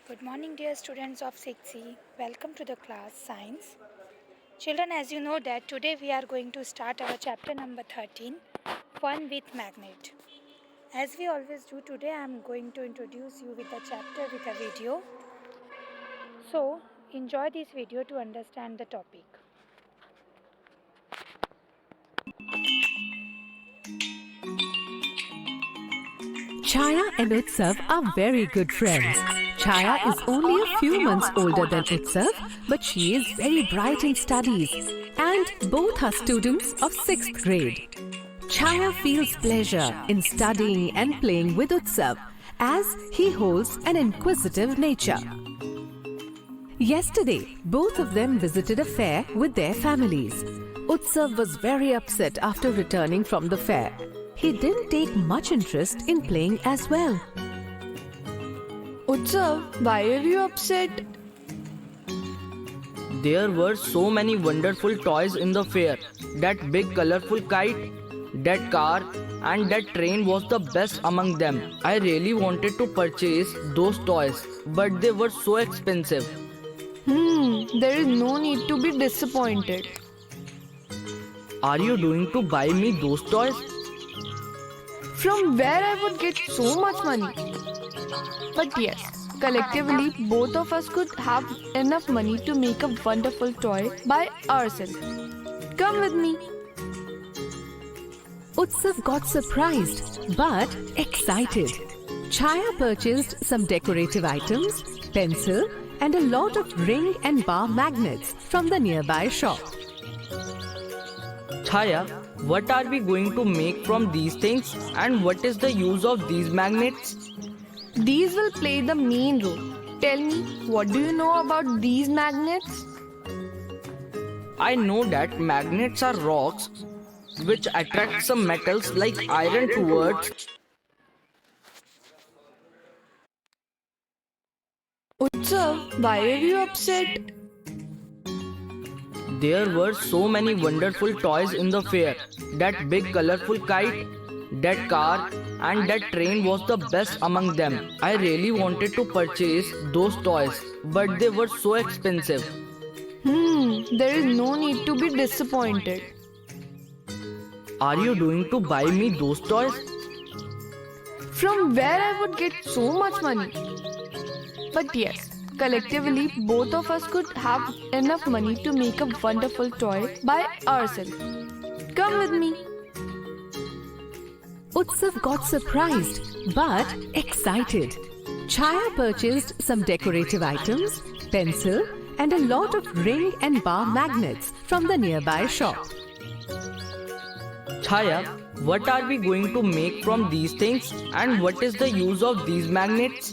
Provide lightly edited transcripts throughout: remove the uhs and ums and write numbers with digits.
Good morning, dear students of 6C. Welcome to the class Science. Children, as you know that today we are going to start our chapter number 13, Fun with Magnet. As we always do, today I am going to introduce you with the chapter with a video. So, enjoy this video to understand the topic. Chaya and Utsav are very good friends. Chaya is only a few months older than Utsav, but she is very bright in studies, and both are students of 6th grade. Chaya feels pleasure in studying and playing with Utsav, as he holds an inquisitive nature. Yesterday, both of them visited a fair with their families. Utsav was very upset after returning from the fair. He didn't take much interest in playing as well. Utsav, why are you upset? There were so many wonderful toys in the fair. That big colorful kite, that car, and that train was the best among them. I really wanted to purchase those toys, but they were so expensive. There is no need to be disappointed. Are you going to buy me those toys? From where I would get so much money? But yes, collectively both of us could have enough money to make a wonderful toy by ourselves. Come with me. Utsav got surprised but excited. Chaya purchased some decorative items, pencil, and a lot of ring and bar magnets from the nearby shop. Chaya, what are we going to make from these things, and what is the use of these magnets? These will play the main role. Tell me, what do you know about these magnets? I know that magnets are rocks which attract some metals like iron towards. Utsav, why are you upset? There were so many wonderful toys in the fair. That big colorful kite, that car, and that train was the best among them. I really wanted to purchase those toys, but they were so expensive. There is no need to be disappointed. Are you going to buy me those toys? From where I would get so much money? But yes, collectively both of us could have enough money to make a wonderful toy by ourselves. Come with me. Utsav got surprised but excited. Chaya purchased some decorative items, pencil, and a lot of ring and bar magnets from the nearby shop. Chaya, what are we going to make from these things, and what is the use of these magnets?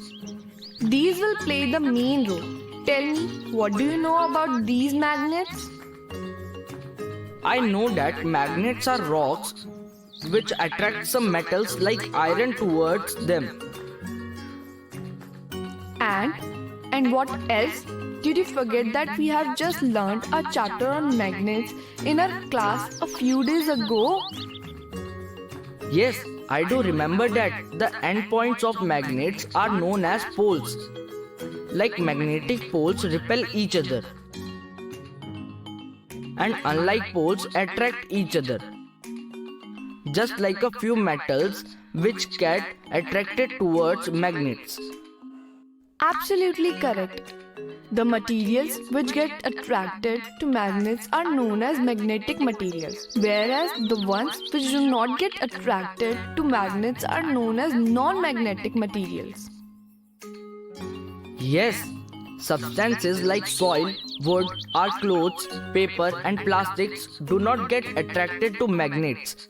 These will play the main role. Tell me, what do you know about these magnets? I know that magnets are rocks which attract some metals like iron towards them. And what else? Did you forget that we have just learned a chapter on magnets in our class a few days ago? Yes, I do remember that the endpoints of magnets are known as poles. Like magnetic poles repel each other, and unlike poles attract each other. Just like a few metals which get attracted towards magnets. Absolutely correct. The materials which get attracted to magnets are known as magnetic materials, whereas the ones which do not get attracted to magnets are known as non-magnetic materials. Yes, substances like soil, wood, our clothes, paper and plastics do not get attracted to magnets.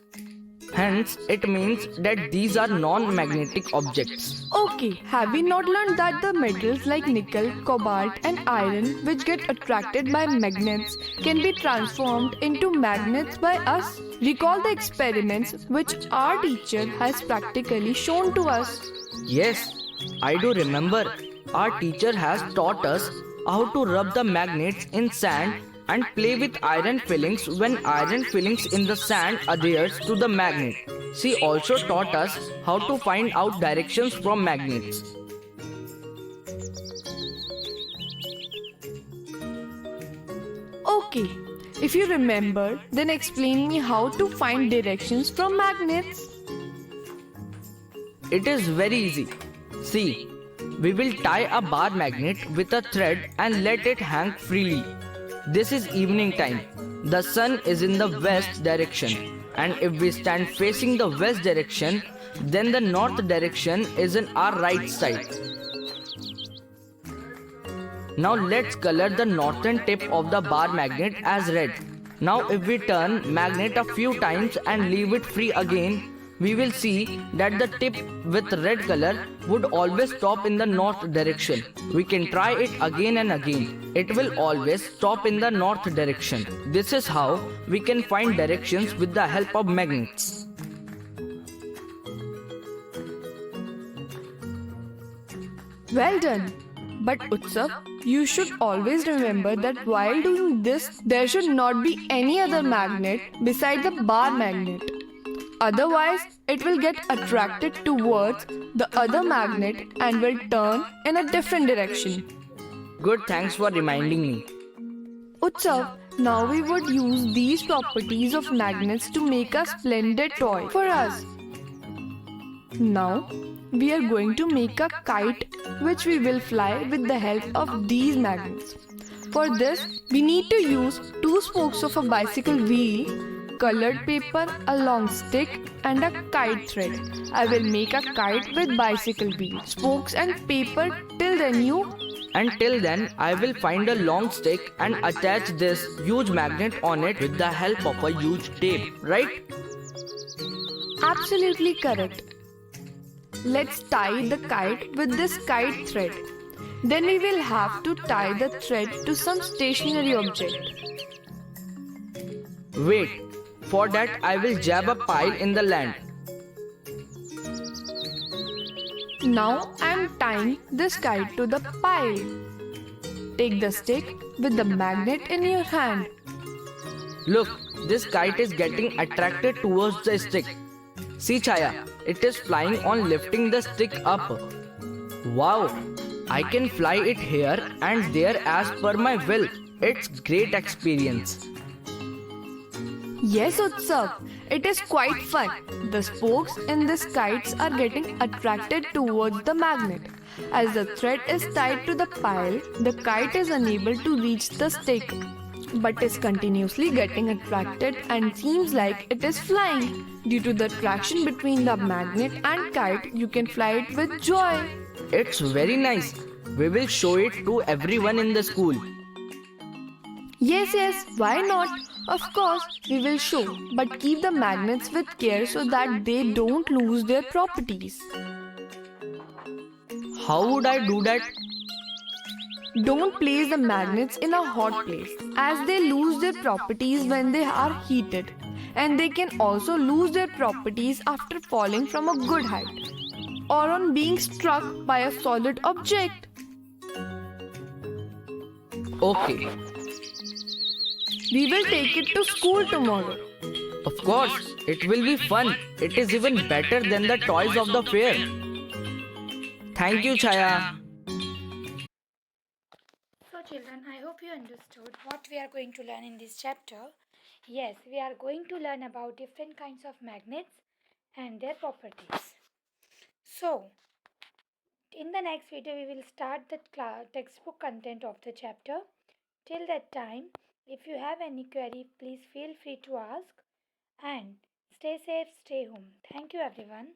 Hence, it means that these are non-magnetic objects. Okay, have we not learned that the metals like nickel, cobalt and iron which get attracted by magnets can be transformed into magnets by us? Recall the experiments which our teacher has practically shown to us. Yes, I do remember. Our teacher has taught us how to rub the magnets in sand and play with iron fillings when iron fillings in the sand adheres to the magnet. She also taught us how to find out directions from magnets. Okay, if you remember, then explain me how to find directions from magnets. It is very easy. See, we will tie a bar magnet with a thread and let it hang freely. This is evening time. The sun is in the west direction, and if we stand facing the west direction, then the north direction is in our right side. Now let's color the northern tip of the bar magnet as red. Now if we turn magnet a few times and leave it free again, we will see that the tip with red color would always stop in the north direction. We can try it again and again. It will always stop in the north direction. This is how we can find directions with the help of magnets. Well done. But Utsav, you should always remember that while doing this, there should not be any other magnet beside the bar magnet. Otherwise, it will get attracted towards the other magnet and will turn in a different direction. Good, thanks for reminding me. Utsav, now we would use these properties of magnets to make a splendid toy for us. Now, we are going to make a kite which we will fly with the help of these magnets. For this, we need to use two spokes of a bicycle wheel, colored paper, a long stick and a kite thread. I will make a kite with bicycle wheel, spokes and paper. Till then Until then, I will find a long stick and attach this huge magnet on it with the help of a huge tape, right? Absolutely correct. Let's tie the kite with this kite thread. Then we will have to tie the thread to some stationary object. Wait, for that I will jab a pile in the land. Now I am tying this kite to the pile. Take the stick with the magnet in your hand. Look, this kite is getting attracted towards the stick. See Chaya, it is flying on lifting the stick up. Wow, I can fly it here and there as per my will. It's great experience. Yes, Utsav, it is quite fun. The spokes in these kites are getting attracted towards the magnet. As the thread is tied to the pile, the kite is unable to reach the stick, but is continuously getting attracted and seems like it is flying. Due to the attraction between the magnet and kite, you can fly it with joy. It's very nice. We will show it to everyone in the school. Yes, why not? Of course, we will show, but keep the magnets with care so that they don't lose their properties. How would I do that? Don't place the magnets in a hot place, as they lose their properties when they are heated, and they can also lose their properties after falling from a good height or on being struck by a solid object. Okay, We will take it to school tomorrow. of course, it will be fun. It is even better than the toys of the fair. Thank you, Chaya. So children, I hope you understood what we are going to learn in this chapter. Yes, we are going to learn about different kinds of magnets and their properties. So, in the next video, we will start the textbook content of the chapter. Till that time, if you have any query, please feel free to ask and stay safe, stay home. Thank you everyone.